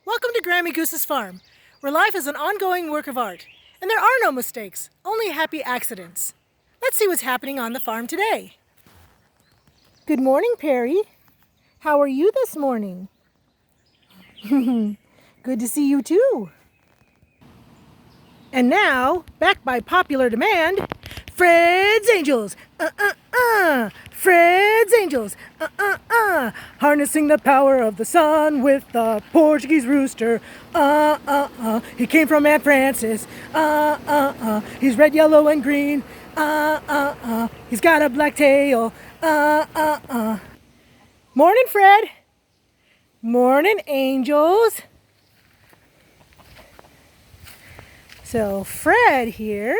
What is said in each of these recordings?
Welcome to Grammy Goose's farm, where life is an ongoing work of art, and there are no mistakes, only happy accidents. Let's see what's happening on the farm today. Good morning, Perry. How are you this morning? Good to see you too. And now, back by popular demand, Fred's Angels. Fred's Angels. Harnessing the power of the sun with the Portuguese rooster. He came from Aunt Frances. He's red, yellow, and green. He's got a black tail. Morning, Fred. Morning, Angels. So Fred here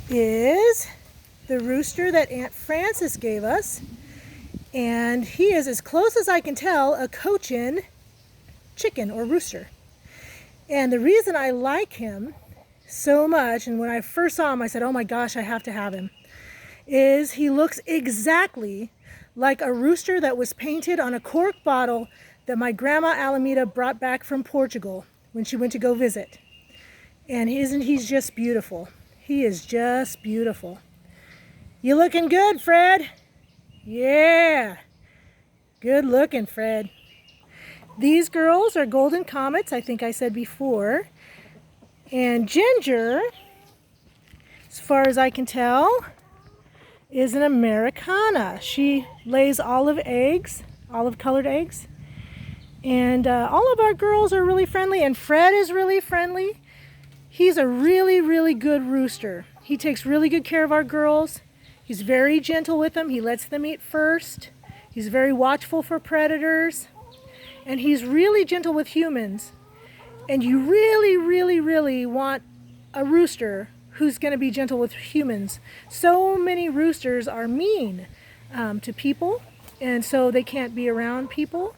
is the rooster that Aunt Frances gave us, and he is, as close as I can tell, a Cochin chicken or rooster. And the reason I like him so much, and when I first saw him I said, oh my gosh, I have to have him, is he looks exactly like a rooster that was painted on a cork bottle that my grandma Alameda brought back from Portugal when she went to go visit. And he's just beautiful. He is just beautiful. You looking good, Fred? Yeah. Good looking, Fred. These girls are golden comets, I think I said before. And Ginger, as far as I can tell, is an Americana. She lays olive colored eggs. And all of our girls are really friendly, and Fred is really friendly. He's a really, really good rooster. He takes really good care of our girls. He's very gentle with them. He lets them eat first. He's very watchful for predators. And he's really gentle with humans. And you really, really, really want a rooster who's going to be gentle with humans. So many roosters are mean to people, and so they can't be around people.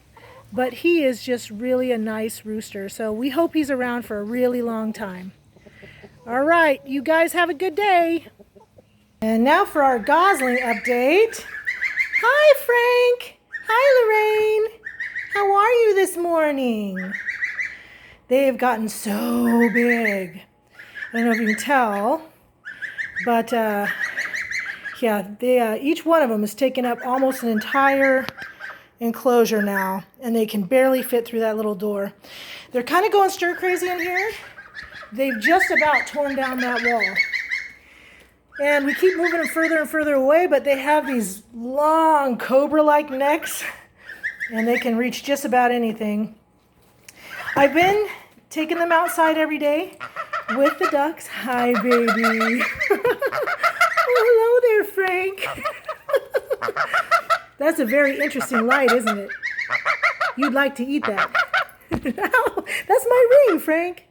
But he is just really a nice rooster, so we hope he's around for a really long time. All right, you guys have a good day. And now for our gosling update. Hi, Frank. Hi, Lorraine. How are you this morning? They have gotten so big. I don't know if you can tell, but yeah, each one of them is taking up almost an entire enclosure now, and they can barely fit through that little door. They're kind of going stir crazy in here. They've just about torn down that wall. And we keep moving them further and further away, but they have these long cobra-like necks, and they can reach just about anything. I've been taking them outside every day with the ducks. Hi, baby. Oh, hello there, Frank. That's a very interesting light, isn't it? You'd like to eat that. That's my ring, Frank.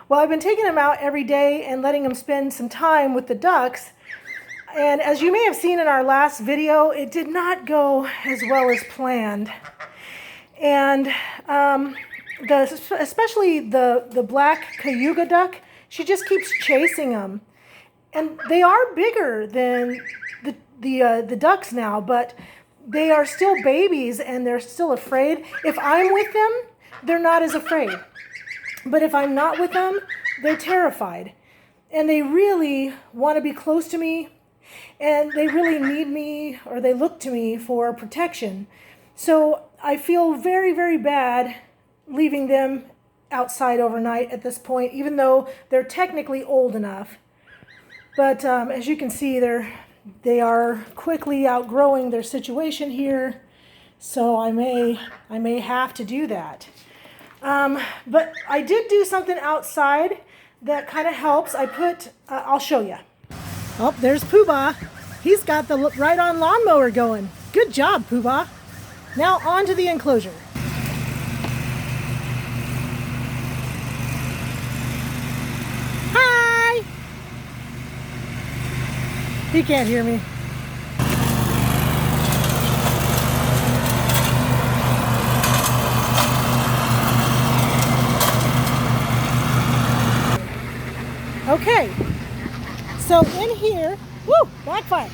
Well, I've been taking them out every day and letting them spend some time with the ducks. And as you may have seen in our last video, it did not go as well as planned. And especially the black cayuga duck, she just keeps chasing them. And they are bigger than the ducks now, but they are still babies and they're still afraid. If I'm with them, they're not as afraid. But if I'm not with them, they're terrified. And they really want to be close to me, and they really need me, or they look to me for protection. So I feel very, very bad leaving them outside overnight at this point, even though they're technically old enough. But as you can see, they are quickly outgrowing their situation here, so I may have to do that. But I did do something outside that kind of helps. I'll show you. Oh, there's Pooh-Bah. He's got the right-on lawnmower going. Good job, Pooh-Bah. Now on to the enclosure. Hi! He can't hear me. Okay, so in here, woo, backfire.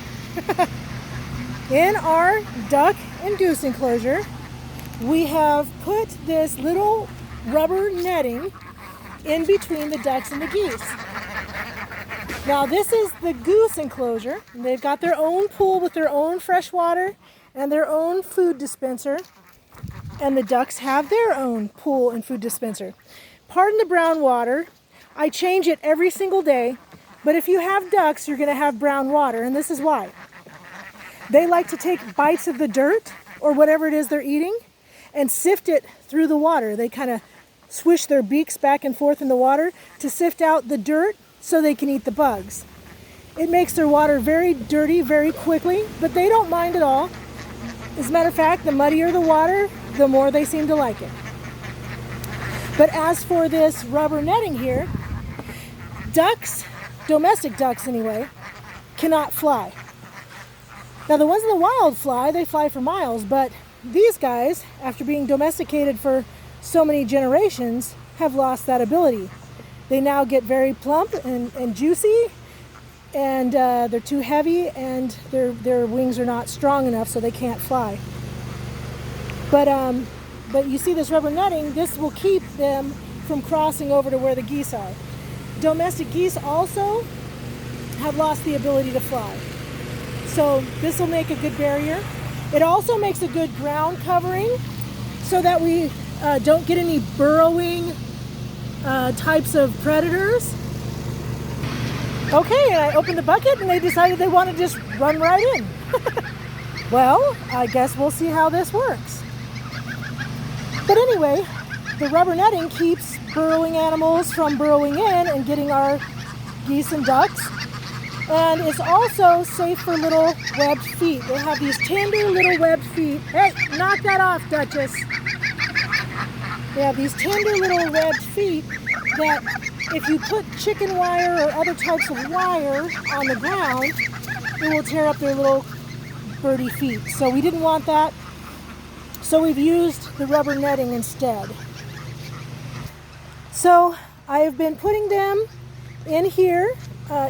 In our duck and goose enclosure, we have put this little rubber netting in between the ducks and the geese. Now this is the goose enclosure. They've got their own pool with their own fresh water and their own food dispenser. And the ducks have their own pool and food dispenser. Pardon the brown water. I change it every single day. But if you have ducks, you're going to have brown water. And this is why. They like to take bites of the dirt or whatever it is they're eating and sift it through the water. They kind of swish their beaks back and forth in the water to sift out the dirt so they can eat the bugs. It makes their water very dirty very quickly, but they don't mind at all. As a matter of fact, the muddier the water, the more they seem to like it. But as for this rubber netting here, ducks, domestic ducks anyway, cannot fly. Now the ones in the wild fly, they fly for miles, but these guys, after being domesticated for so many generations, have lost that ability. They now get very plump and juicy, and they're too heavy, and their wings are not strong enough, so they can't fly. But you see this rubber netting, this will keep them from crossing over to where the geese are. Domestic geese also have lost the ability to fly. So this will make a good barrier. It also makes a good ground covering so that we don't get any burrowing types of predators. Okay, and I opened the bucket and they decided they want to just run right in. Well, I guess we'll see how this works. But anyway, the rubber netting keeps burrowing animals from burrowing in and getting our geese and ducks. And it's also safe for little webbed feet. They have these tender little webbed feet. Hey, knock that off, Duchess. They have these tender little webbed feet that if you put chicken wire or other types of wire on the ground, it will tear up their little birdie feet. So we didn't want that. So we've used the rubber netting instead. So I have been putting them in here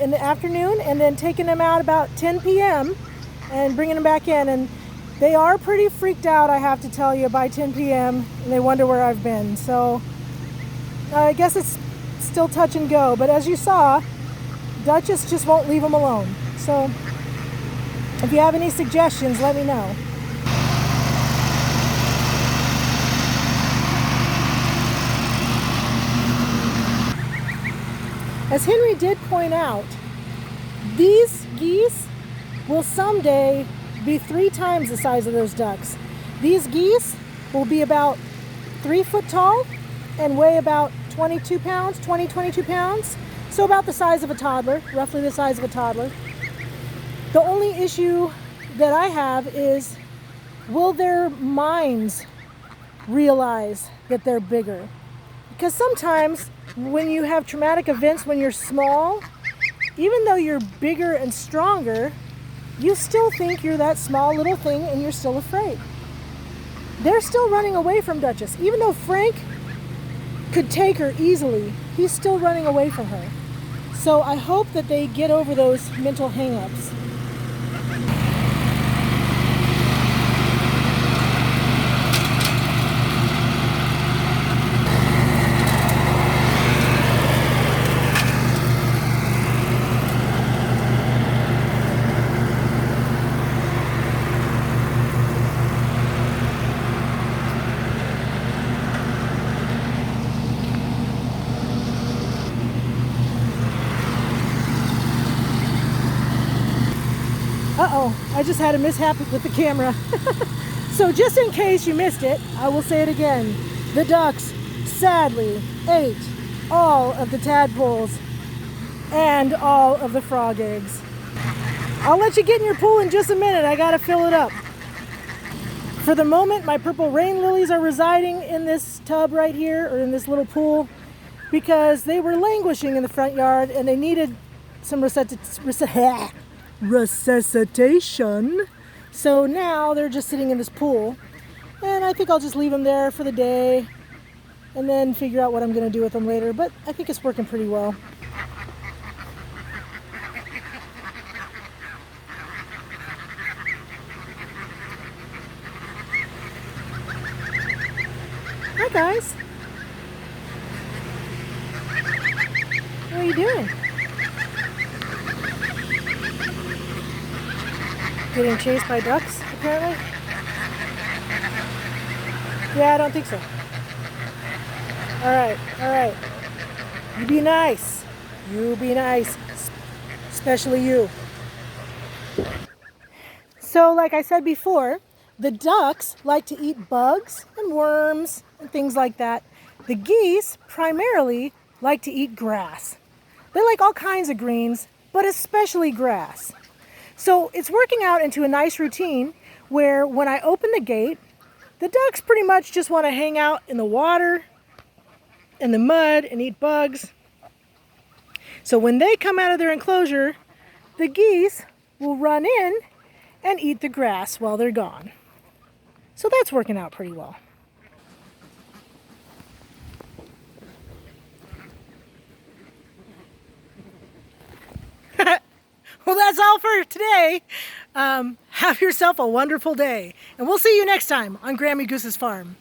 in the afternoon and then taking them out about 10 p.m. and bringing them back in. And they are pretty freaked out, I have to tell you, by 10 p.m. and they wonder where I've been. So I guess it's still touch and go. But as you saw, Duchess just won't leave them alone. So if you have any suggestions, let me know. As Henry did point out, these geese will someday be 3 times the size of those ducks. These geese will be about 3 foot tall and weigh about 22 pounds, 22 pounds. So about the size of a toddler, roughly the size of a toddler. The only issue that I have is, will their minds realize that they're bigger? Because sometimes when you have traumatic events when you're small, even though you're bigger and stronger, you still think you're that small little thing and you're still afraid. They're still running away from Duchess. Even though Frank could take her easily, he's still running away from her. So I hope that they get over those mental hang-ups. Uh-oh, I just had a mishap with the camera. So just in case you missed it, I will say it again. The ducks sadly ate all of the tadpoles and all of the frog eggs. I'll let you get in your pool in just a minute. I gotta fill it up. For the moment, my purple rain lilies are residing in this tub right here, or in this little pool, because they were languishing in the front yard and they needed some resuscitation. So now they're just sitting in this pool, and I think I'll just leave them there for the day and then figure out what I'm going to do with them later. But I think it's working pretty well. guys. What are you doing? Getting chased by ducks, apparently? Yeah, I don't think so. Alright, alright. You be nice. You be nice. Especially you. So, like I said before, the ducks like to eat bugs and worms and things like that. The geese primarily like to eat grass. They like all kinds of greens, but especially grass. So it's working out into a nice routine where when I open the gate, the ducks pretty much just want to hang out in the water, in the mud, and eat bugs. So when they come out of their enclosure, the geese will run in and eat the grass while they're gone. So that's working out pretty well. Well, that's all for today. Have yourself a wonderful day. And we'll see you next time on Grammy Goose's Farm.